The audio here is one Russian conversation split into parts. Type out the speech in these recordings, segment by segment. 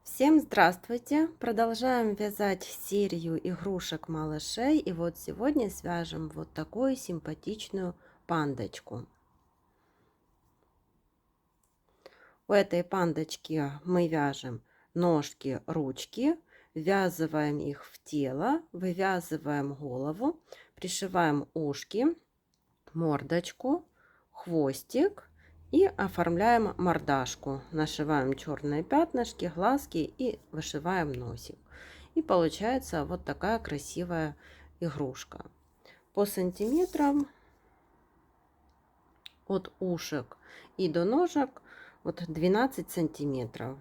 Всем здравствуйте! Продолжаем вязать серию игрушек малышей. И вот сегодня свяжем вот такую симпатичную пандочку. У этой пандочки мы вяжем ножки, ручки, ввязываем их в тело, вывязываем голову, пришиваем ушки, мордочку, хвостик и оформляем мордашку. Нашиваем черные пятнышки, глазки и вышиваем носик. И получается вот такая красивая игрушка. По сантиметрам от ушек и до ножек вот 12 сантиметров.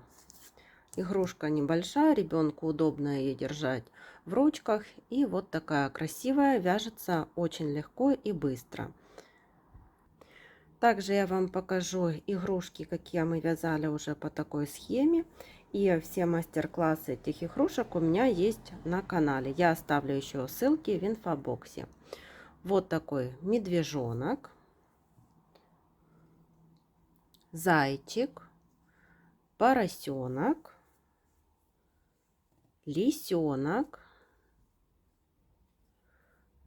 Игрушка небольшая, ребенку удобно ее держать в ручках. И вот такая красивая, вяжется очень легко и быстро. Также я вам покажу игрушки, какие мы вязали уже по такой схеме. И все мастер-классы этих игрушек у меня есть на канале. Я оставлю еще ссылки в инфобоксе. Вот такой медвежонок, зайчик, поросенок, лисенок,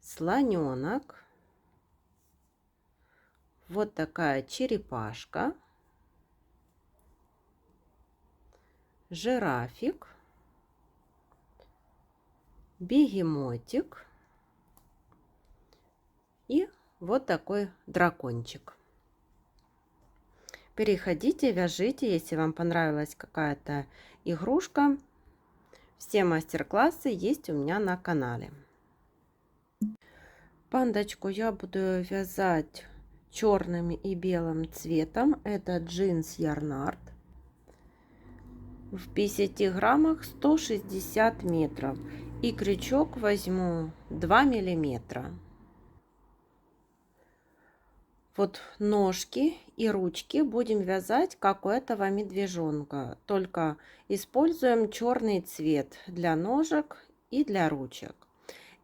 слоненок. Вот такая черепашка, жирафик, бегемотик и вот такой дракончик. Переходите, вяжите, если вам понравилась какая-то игрушка. Все мастер-классы есть у меня на канале. Пандочку я буду вязать черным и белым цветом. Это джинс Ярнард. В 50 граммах 160 метров. И крючок возьму 2 миллиметра. Вот ножки и ручки будем вязать как у этого медвежонка, только используем черный цвет для ножек и для ручек.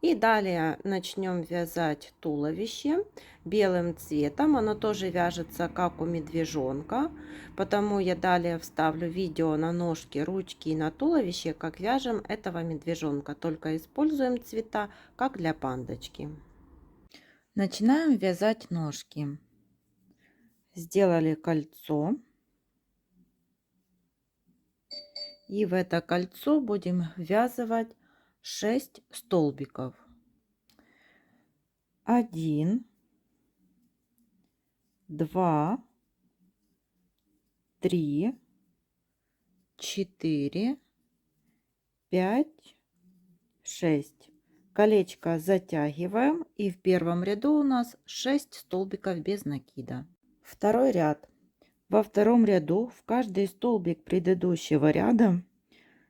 И далее начнем вязать туловище белым цветом. Оно тоже вяжется как у медвежонка, потому я далее вставлю видео на ножки, ручки и на туловище, как вяжем этого медвежонка, только используем цвета как для пандочки. Начинаем вязать ножки. Сделали кольцо. И в это кольцо будем ввязывать 6 столбиков. 1, 2, 3, 4, 5, 6. Колечко затягиваем, и в первом ряду у нас 6 столбиков без накида. Второй ряд. Во втором ряду в каждый столбик предыдущего ряда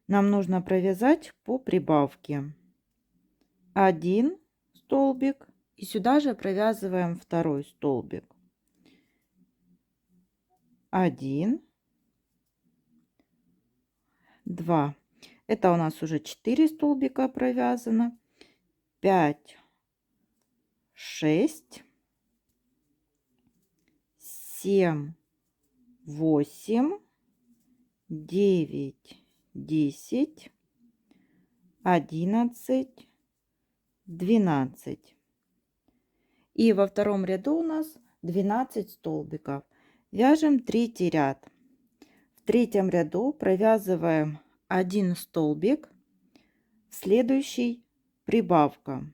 нам нужно провязать по прибавке 1 столбик, и сюда же провязываем второй столбик. 1, 2. Это у нас уже 4 столбика провязано. 5, 6, 7, 8, 9, 10, 11, 12. И во втором ряду у нас 12 столбиков. Вяжем третий ряд. В третьем ряду провязываем 1 столбик, в следующий прибавка.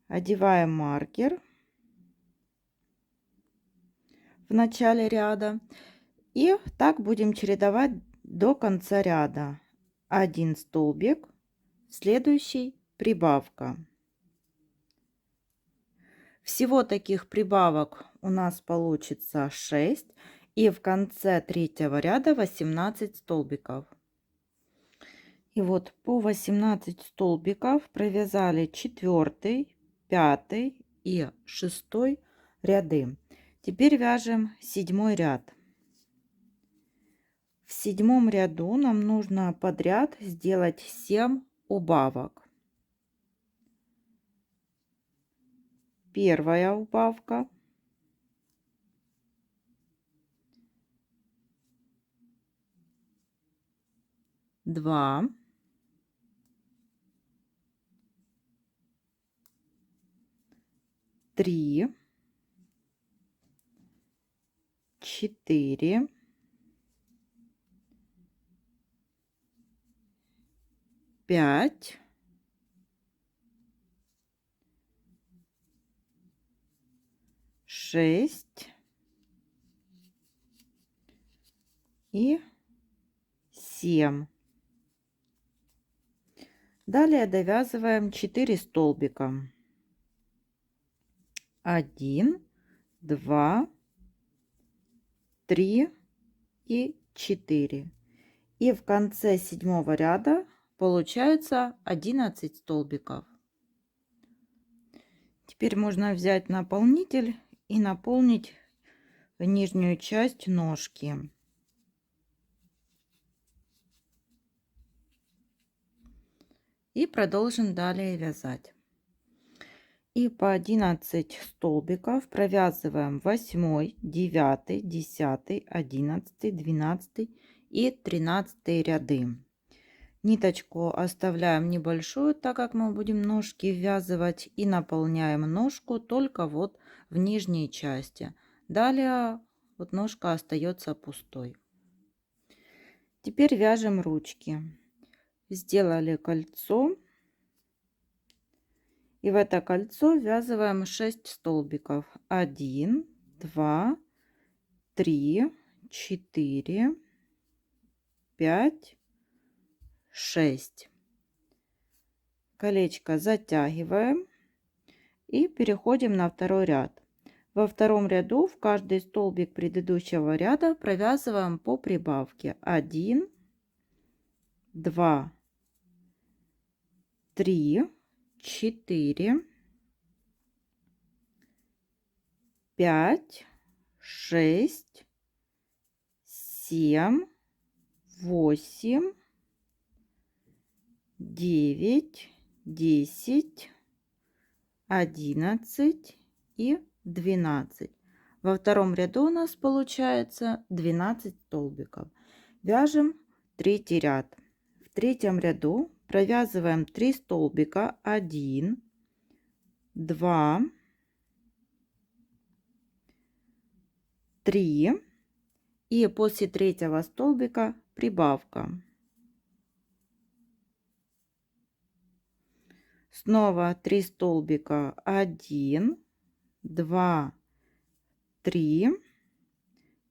Одеваем маркер в начале ряда. И так будем чередовать до конца ряда. 1 столбик, следующий прибавка. Всего таких прибавок у нас получится 6. И в конце третьего ряда 18 столбиков. И вот по 18 столбиков провязали 4, 5 и 6 ряды. Теперь вяжем 7 ряд. В 7 ряду нам нужно подряд сделать 7 убавок. Первая убавка, 2, 3, 4, 5, 6 и 7. Далее довязываем 4 столбика. 1, 2, 3 и 4. И в конце 7-го ряда получается 11 столбиков. Теперь можно взять наполнитель и наполнить нижнюю часть ножки. И продолжим далее вязать. И по 11 столбиков провязываем 8, 9, 10, 11, 12 и 13 ряды. Ниточку оставляем небольшую, так как мы будем ножки ввязывать, и наполняем ножку только вот в нижней части. Далее вот ножка остается пустой. Теперь вяжем ручки. Сделали кольцо. И в это кольцо ввязываем 6 столбиков. 1, 2, 3, 4, 5, 6. Колечко затягиваем и переходим на второй ряд. Во втором ряду в каждый столбик предыдущего ряда провязываем по прибавке. 1, 2, 3, 4, 5, 6, 7, 8, 9, 10, 11 и 12. Во втором ряду у нас получается 12 столбиков. Вяжем третий ряд. В третьем ряду провязываем 3 столбика. 1, 2, 3 и после третьего столбика прибавка. Снова 3 столбика. 1, 2, 3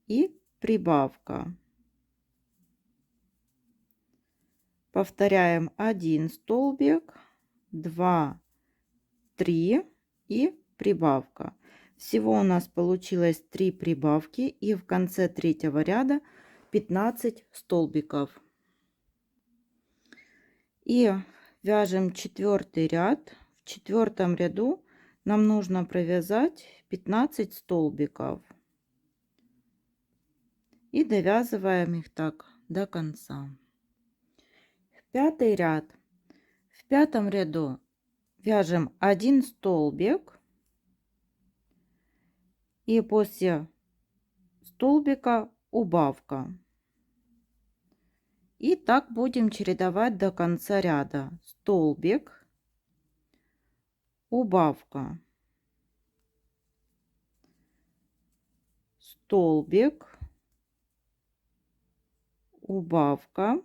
и прибавка. Повторяем 1 столбик, 2, 3 и прибавка. Всего у нас получилось 3 прибавки, и в конце третьего ряда 15 столбиков. И вяжем четвертый ряд. В четвертом ряду нам нужно провязать 15 столбиков. И довязываем их так до конца. Пятый ряд. В пятом ряду вяжем 1 столбик и после столбика убавка. И так будем чередовать до конца ряда. Столбик, убавка, столбик, убавка,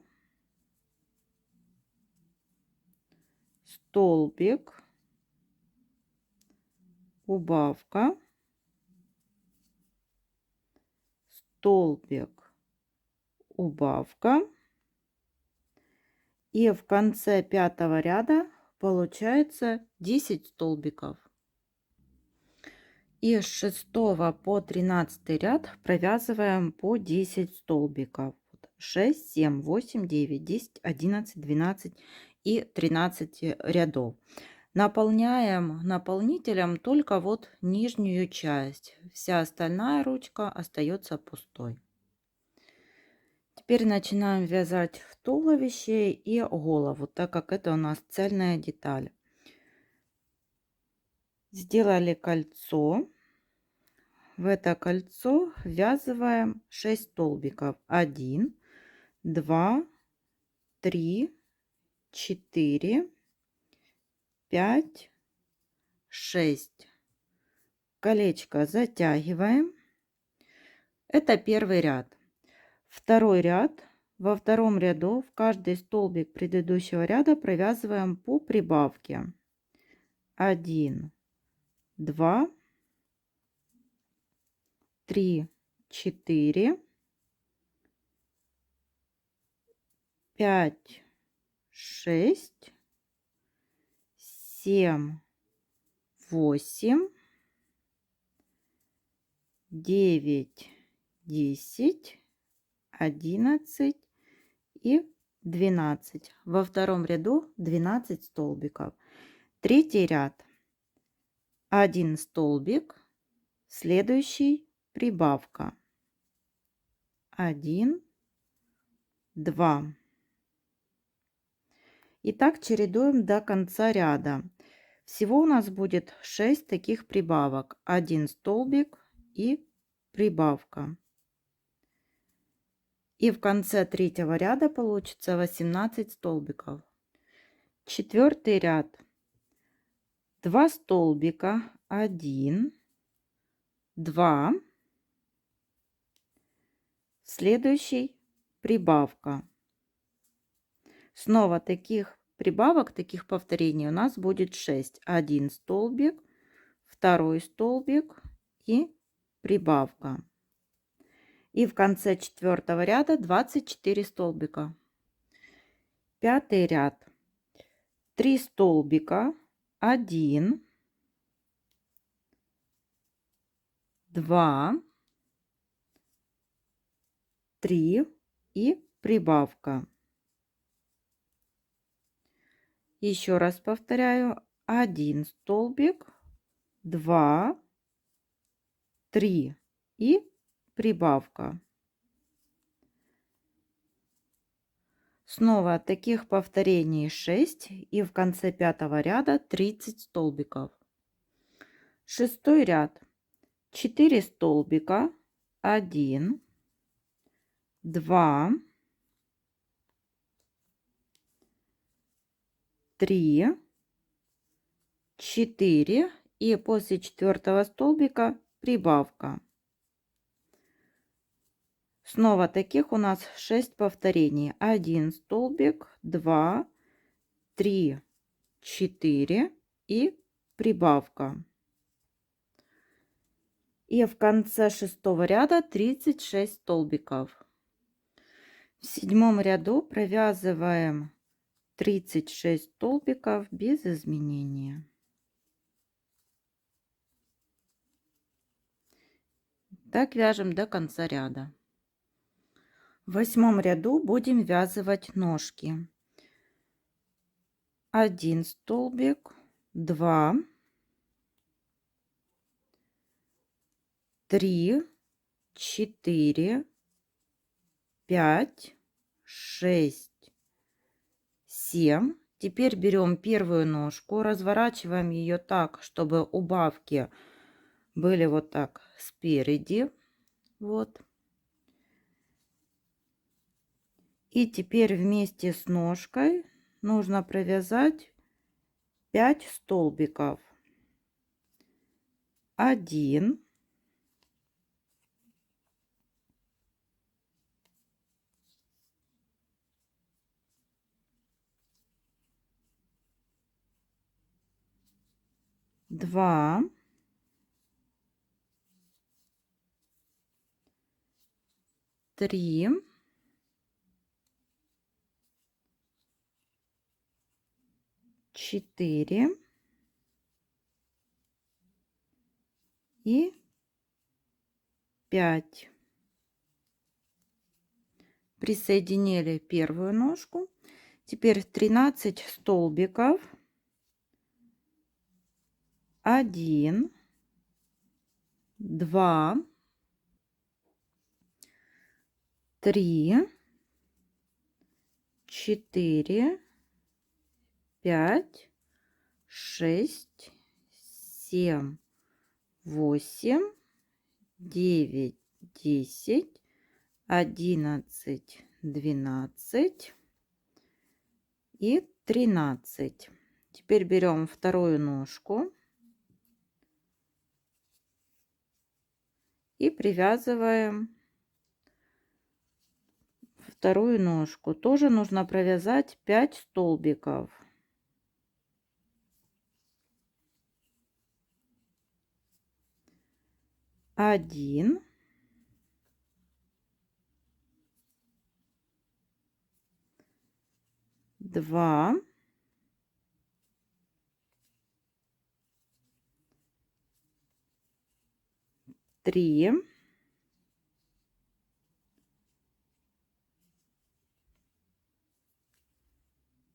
столбик, убавка, столбик, убавка. И в конце пятого ряда получается 10 столбиков. И с 6 по 13 ряд провязываем по 10 столбиков. 6, 7, 8, 9, 10, 11, 12 и 13 рядов. Наполняем наполнителем только вот нижнюю часть. Вся остальная ручка остается пустой. Теперь начинаем вязать туловище и голову, так как это у нас цельная деталь. Сделали кольцо. В это кольцо ввязываем 6 столбиков. 1, 2, 3, 4, 5, 6. Колечко затягиваем. Это первый ряд. Второй ряд. Во втором ряду в каждый столбик предыдущего ряда провязываем по прибавке. 1, 2, 3, 4, 5, 6, 7, 8, 9, 10, 11 и 12. Во втором ряду 12 столбиков. Третий ряд. 1 столбик, следующий прибавка. 1, 2. И так чередуем до конца ряда. Всего у нас будет 6 таких прибавок. 1 столбик и прибавка. И в конце третьего ряда получится 18 столбиков. Четвертый ряд. 2 столбика, 1, 2, следующий прибавка. Снова таких прибавок, таких повторений у нас будет 6. 1 столбик, 2 столбик и прибавка. И в конце четвертого ряда 24 столбика. Пятый ряд. 3 столбика, 1, 2, 3 и прибавка. Еще раз повторяю. 1 столбик, 2, 3 и прибавка. Снова таких повторений 6 и в конце пятого ряда 30 столбиков. Шестой ряд. 4 столбика, 1, 2, 3, 4 и после четвертого столбика прибавка. Снова таких у нас 6 повторений. 1 столбик, 2, 3, 4 и прибавка. И в конце шестого ряда 36 столбиков. В седьмом ряду провязываем 36 столбиков без изменения. Так вяжем до конца ряда. В восьмом ряду будем вязывать ножки. 1 столбик, 2, 3, 4, 5, 6, 7. Теперь берем первую ножку, разворачиваем ее так, чтобы убавки были вот так спереди. Вот. И теперь вместе с ножкой нужно провязать 5 столбиков. 1, 2, 3, 4 и 5. Присоединили первую ножку. Теперь 13 столбиков. 1, 2, 3, 4, 5, 6, 7, 8, 9, 10, 11, 12, и 13. Теперь берем вторую ножку и привязываем вторую ножку. Тоже нужно провязать 5 столбиков. 1, 2, 3,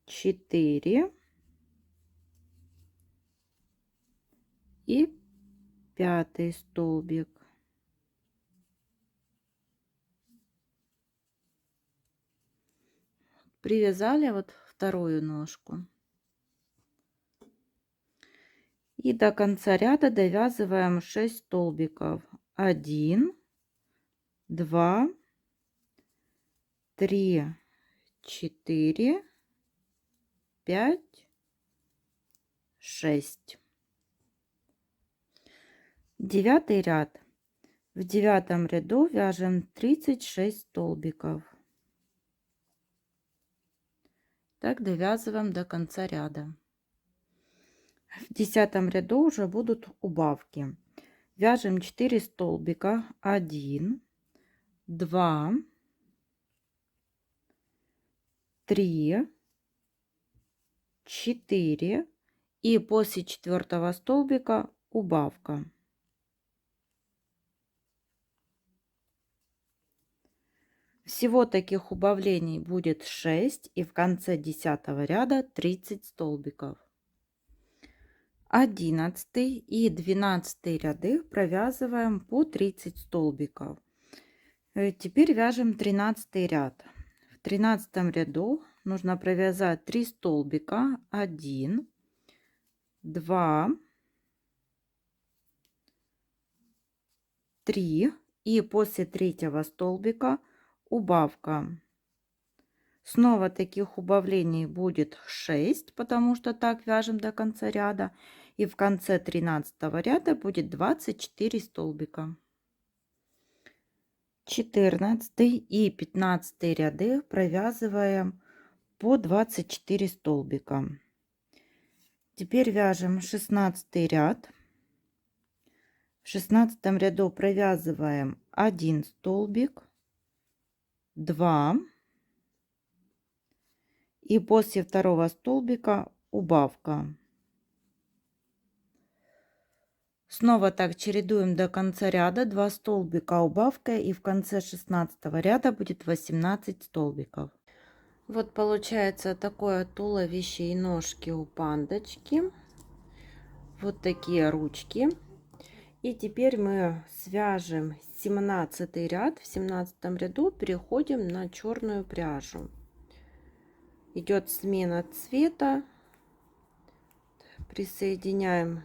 4 и 5 столбик. Привязали вот вторую ножку. И до конца ряда довязываем 6 столбиков. 1, 2, 3, 4, 5, 6. Девятый ряд. В девятом ряду вяжем 36 столбиков. Так довязываем до конца ряда. В 10 ряду уже будут убавки. Вяжем 4 столбика. 1, 2, 3, 4 и после 4 столбика убавка. Всего таких убавлений будет 6 и в конце 10 ряда 30 столбиков. 11 и 12 ряды провязываем по 30 столбиков. Теперь вяжем 13 ряд. В 13 ряду нужно провязать 3 столбика. 1, 2, 3 и после третьего столбика убавка. Снова таких убавлений будет 6, потому что так вяжем до конца ряда. И в конце 13 ряда будет 24 столбика. 14 и 15 ряды провязываем по 24 столбика. Теперь вяжем 16 ряд. В 16 ряду провязываем 1 столбик, 2 и после второго столбика убавка. Снова так чередуем до конца ряда, 2 столбика убавка, и в конце 16 ряда будет 18 столбиков. Вот получается такое туловище и ножки у пандочки. Вот такие ручки. И теперь мы свяжем 17 ряд. В 17 ряду переходим на черную пряжу. Идет смена цвета. Присоединяем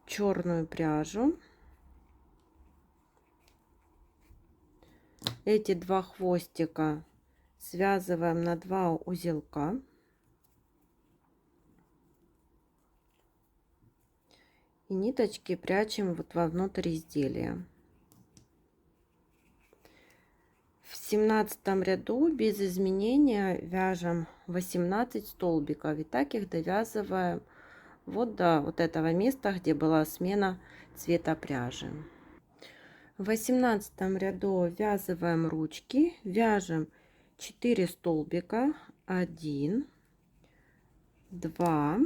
черную пряжу. Эти два хвостика связываем на 2 узелка. И ниточки прячем вот вовнутрь изделия. В 17 ряду без изменения вяжем 18 столбиков. И так их довязываем вот до вот этого места, где была смена цвета пряжи. В 18 ряду ввязываем ручки, вяжем 4 столбика. 1, 2,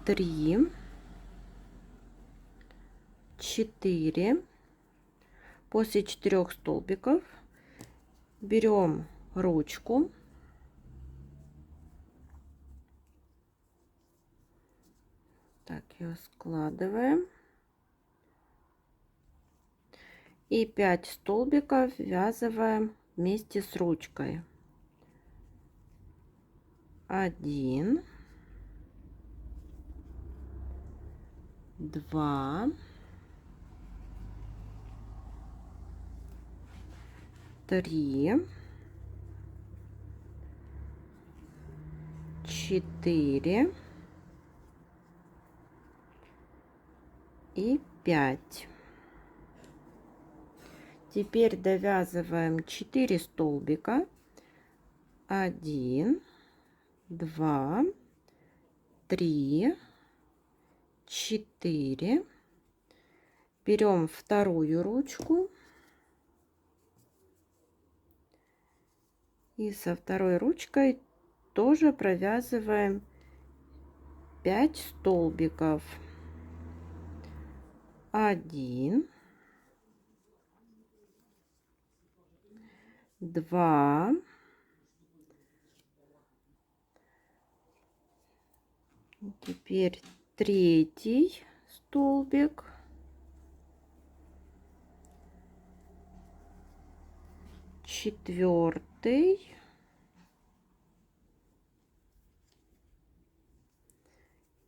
3, 4. После 4 столбиков берем ручку, так ее складываем, и 5 столбиков ввязываем вместе с ручкой. 1, 2, 3, 4 и 5. Теперь довязываем 4 столбика. 1, 2, 3, 4. Берем вторую ручку и со второй ручкой тоже провязываем 5 столбиков. 1, 2, 3 столбик, 4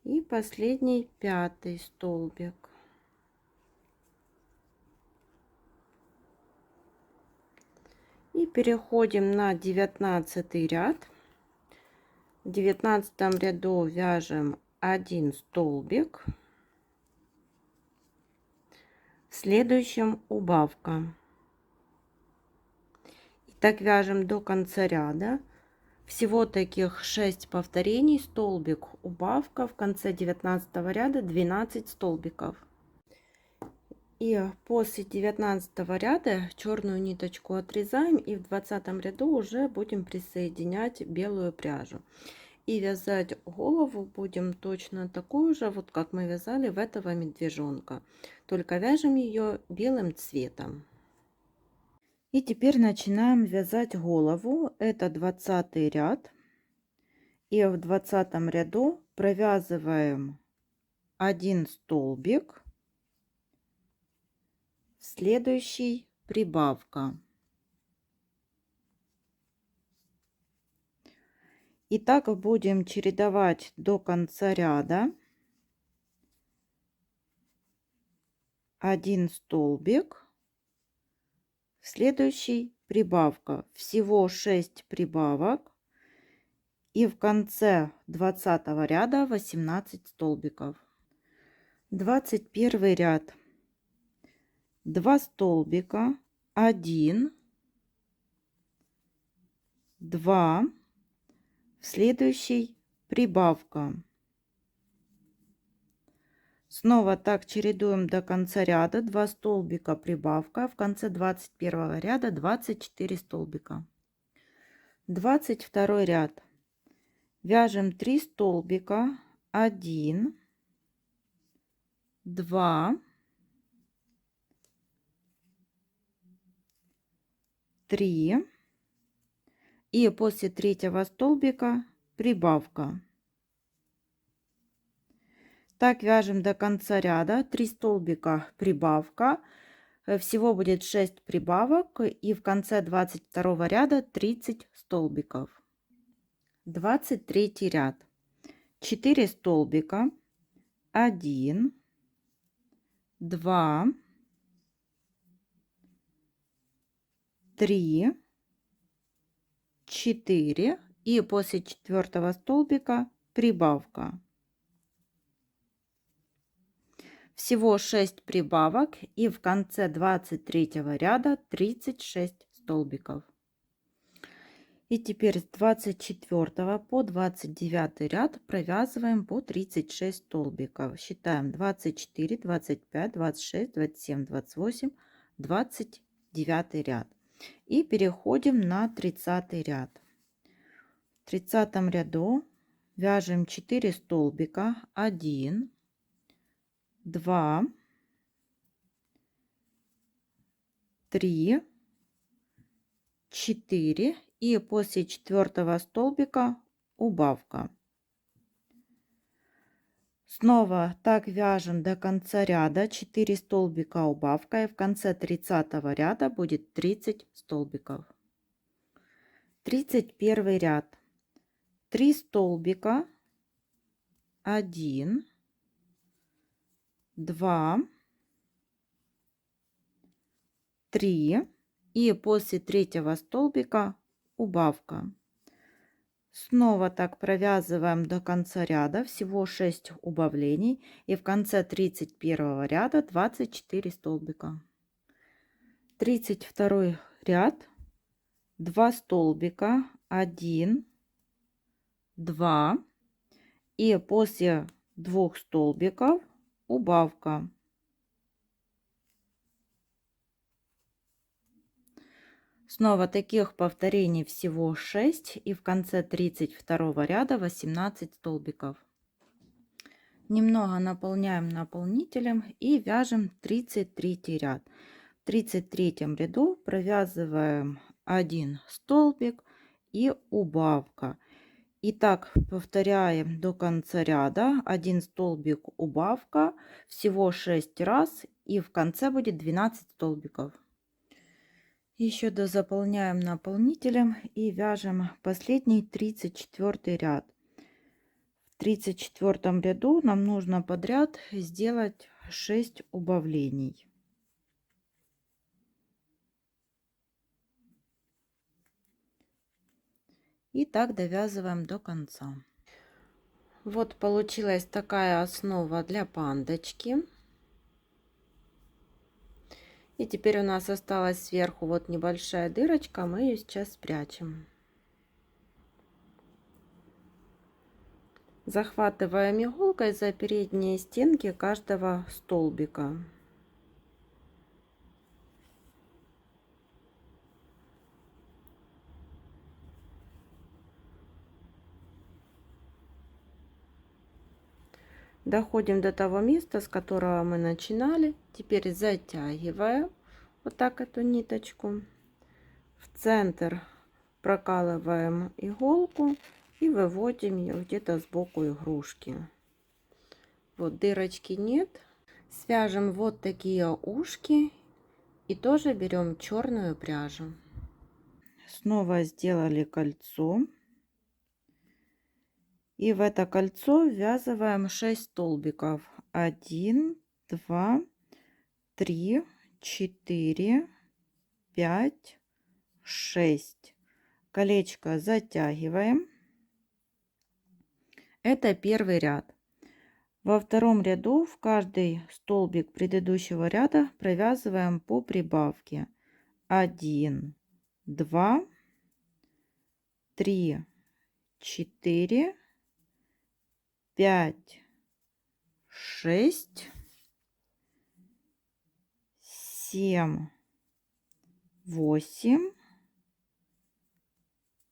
и последний 5 столбик. И переходим на 19 ряд. В 19 ряду вяжем 1 столбик, в следующем убавка. И так вяжем до конца ряда. Всего таких 6 повторений: столбик, убавка, в конце 19 ряда 12 столбиков. И после 19 ряда черную ниточку отрезаем, и в 20 ряду уже будем присоединять белую пряжу. И вязать голову будем точно такую же, вот как мы вязали в этого медвежонка, только вяжем ее белым цветом. И теперь начинаем вязать голову. Это 20 ряд. И в 20 ряду провязываем 1 столбик, следующий прибавка. И так будем чередовать до конца ряда. 1 столбик, следующий прибавка. Всего 6 прибавок. И в конце 20 ряда 18 столбиков. 21 ряд. 2 столбика, 1, 2, в следующий прибавка. Снова так чередуем до конца ряда. 2 столбика, прибавка. В конце 21 ряда 24 столбика. 22 ряд. Вяжем 3 столбика, 1, 2, 3, и после третьего столбика прибавка. Так вяжем до конца ряда. 3 столбика, прибавка. Всего будет 6 прибавок, и в конце 22 ряда 30 столбиков. 23 ряд. 4 столбика, 1, 2, 3, 4, и после 4 столбика прибавка. Всего 6 прибавок, и в конце 23 ряда 36 столбиков. И теперь с 24 по 29 ряд провязываем по 36 столбиков. Считаем: 24, 25, 26, 27, 28, 29 ряд. И переходим на 30 ряд. В 30 ряду вяжем 4 столбика, 1, 2, 3, 4, и после 4 столбика убавка. Снова так вяжем до конца ряда. 4 столбика, убавка, и в конце 30 ряда будет 30 столбиков. 31 ряд. 3 столбика, 1, 2, 3, и после третьего столбика убавка. Снова так провязываем до конца ряда, всего 6 убавлений, и в конце 31 ряда 24 столбика. 32 ряд, 2 столбика, 1, 2, и после 2 столбиков убавка. Снова таких повторений всего 6, и в конце 32 ряда 18 столбиков. Немного наполняем наполнителем и вяжем 33 ряд. В 33 ряду провязываем 1 столбик и убавка. И так повторяем до конца ряда. 1 столбик, убавка, всего 6 раз, и в конце будет 12 столбиков. Еще дозаполняем наполнителем и вяжем последний 34 ряд. В 34 ряду нам нужно подряд сделать 6 убавлений. И так довязываем до конца. Вот получилась такая основа для пандочки. И теперь у нас осталась сверху вот небольшая дырочка, мы ее сейчас спрячем. Захватываем иголкой за передние стенки каждого столбика. Доходим до того места, с которого мы начинали. Теперь затягиваем вот так эту ниточку. В центр прокалываем иголку и выводим ее где-то сбоку игрушки. Вот дырочки нет. Свяжем вот такие ушки и тоже берем черную пряжу. Снова сделали кольцо. И в это кольцо ввязываем 6 столбиков. 1, 2, 3, 4, 5, 6. Колечко затягиваем. Это первый ряд. Во втором ряду в каждый столбик предыдущего ряда провязываем по прибавке. 1, 2, 3, 4, 5, 6, 7, 8,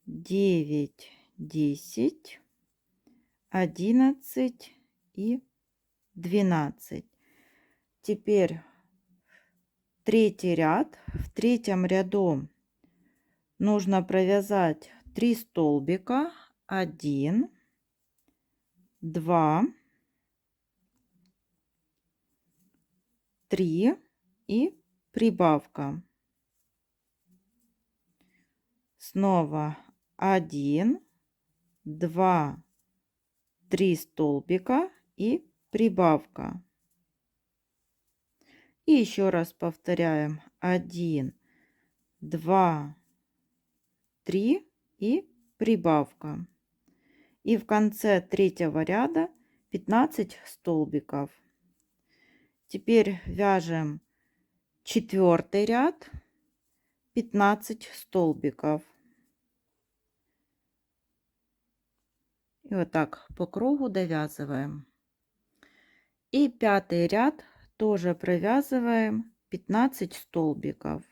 9, 10, 11 и 12. Теперь третий ряд. В третьем ряду нужно провязать 3 столбика. 1, 2, 3 и прибавка. Снова 1, 2, 3 столбика и прибавка. И еще раз повторяем. 1, 2, 3 и прибавка. И в конце третьего ряда 15 столбиков. Теперь вяжем четвертый ряд, 15 столбиков. И вот так по кругу довязываем. И пятый ряд тоже провязываем 15 столбиков.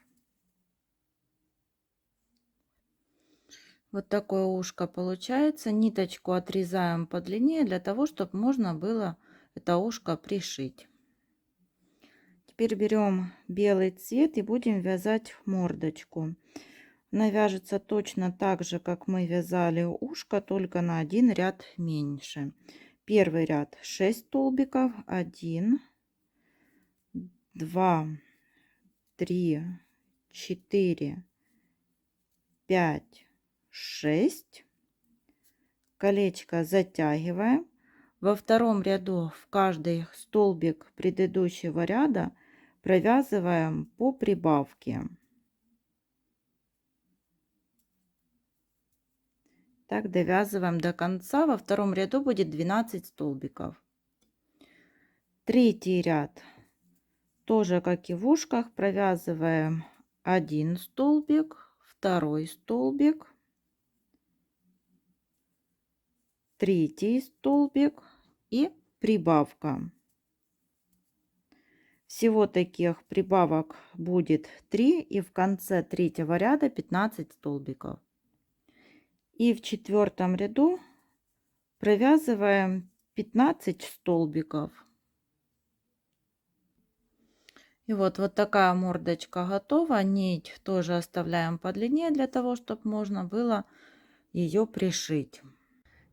Вот такое ушко получается. Ниточку отрезаем подлиннее для того, чтобы можно было это ушко пришить. Теперь берем белый цвет и будем вязать мордочку. Она вяжется точно так же, как мы вязали ушко, только на один ряд меньше. Первый ряд 6 столбиков. 1, 2, 3, 4, 5, 6. Колечко затягиваем. Во втором ряду в каждый столбик предыдущего ряда провязываем по прибавке. Так довязываем до конца. Во втором ряду будет 12 столбиков. Третий ряд тоже, как и в ушках, провязываем один столбик, второй столбик, третий столбик и прибавка. Всего таких прибавок будет 3, и в конце третьего ряда 15 столбиков. И в четвертом ряду провязываем 15 столбиков. И вот такая мордочка готова. Нить тоже оставляем подлиннее для того, чтобы можно было ее пришить.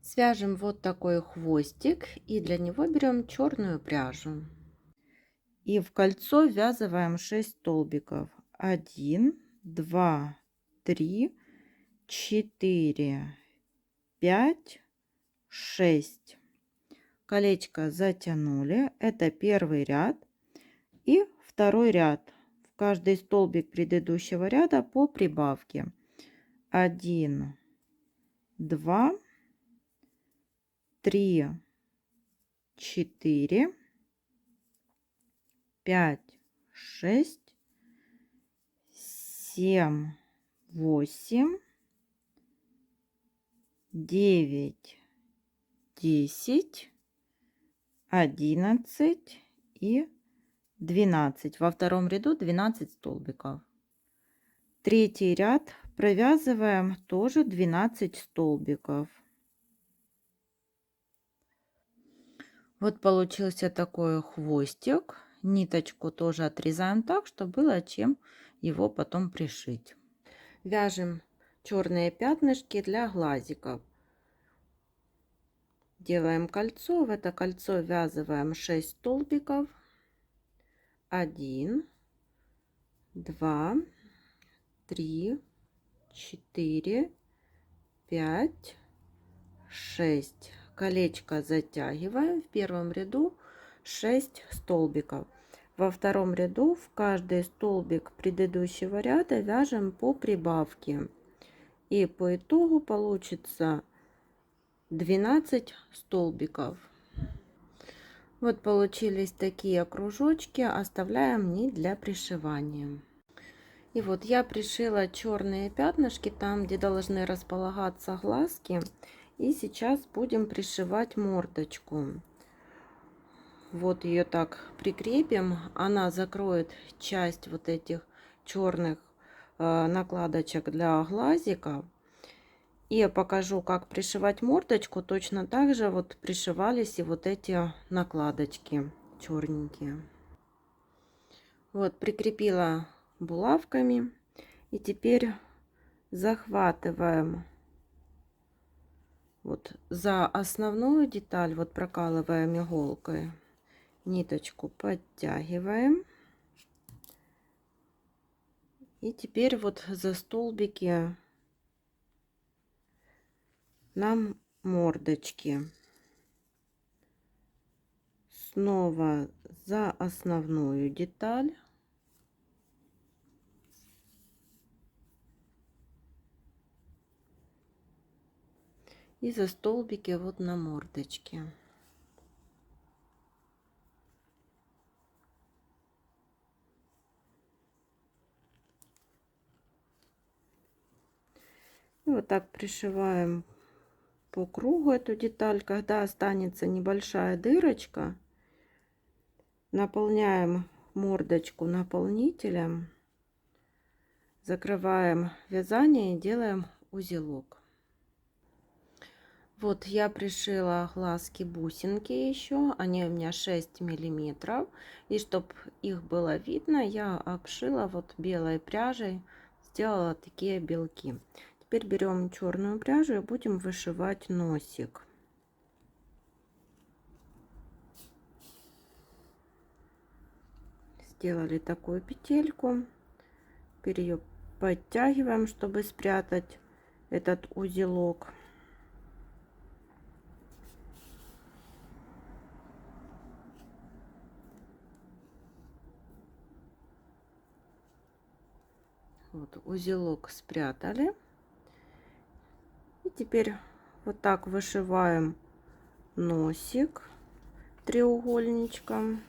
Свяжем вот такой хвостик, и для него берем черную пряжу. И в кольцо ввязываем 6 столбиков. 1, 2, 3, 4, 5, 6. Колечко затянули. Это первый ряд. И второй ряд. В каждый столбик предыдущего ряда по прибавке. 1, 2, 3, 4, 5, 6, 7, 8, 9, 10, 11 и 12. Во втором ряду 12 столбиков. Третий ряд провязываем тоже 12 столбиков. Вот получился такой хвостик. Ниточку тоже отрезаем так, чтобы было чем его потом пришить. Вяжем черные пятнышки для глазиков. Делаем кольцо. В это кольцо ввязываем 6 столбиков. 1, 2, 3, 4, 5, 6. Колечко затягиваем. В первом ряду 6 столбиков. Во втором ряду в каждый столбик предыдущего ряда вяжем по прибавке. И по итогу получится 12 столбиков. Вот получились такие кружочки. Оставляем нить для пришивания. И вот я пришила черные пятнышки там, где должны располагаться глазки. И сейчас будем пришивать мордочку. Вот ее так прикрепим. Она закроет часть вот этих черных накладочек для глазиков. И я покажу, как пришивать мордочку. Точно так же вот пришивались и вот эти накладочки черненькие. Вот прикрепила булавками. И теперь захватываем вот за основную деталь, вот прокалываем иголкой, ниточку подтягиваем. И теперь вот за столбики нам мордочки. Снова за основную деталь. И за столбики вот на мордочке. И вот так пришиваем по кругу эту деталь. Когда останется небольшая дырочка, наполняем мордочку наполнителем, закрываем вязание и делаем узелок. Вот я пришила глазки бусинки еще, они у меня 6 миллиметров, и чтобы их было видно, я обшила вот белой пряжей, сделала такие белки. Теперь берем черную пряжу и будем вышивать носик. Сделали такую петельку, теперь ее подтягиваем, чтобы спрятать этот узелок. Вот узелок спрятали. И теперь Вот так вышиваем носик треугольничком.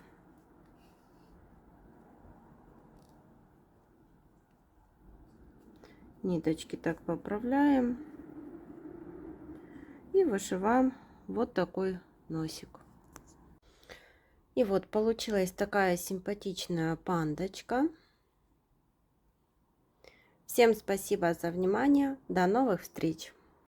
Ниточки так поправляем. И вышиваем вот такой носик. И вот получилась такая симпатичная пандочка. Всем спасибо за внимание. До новых встреч!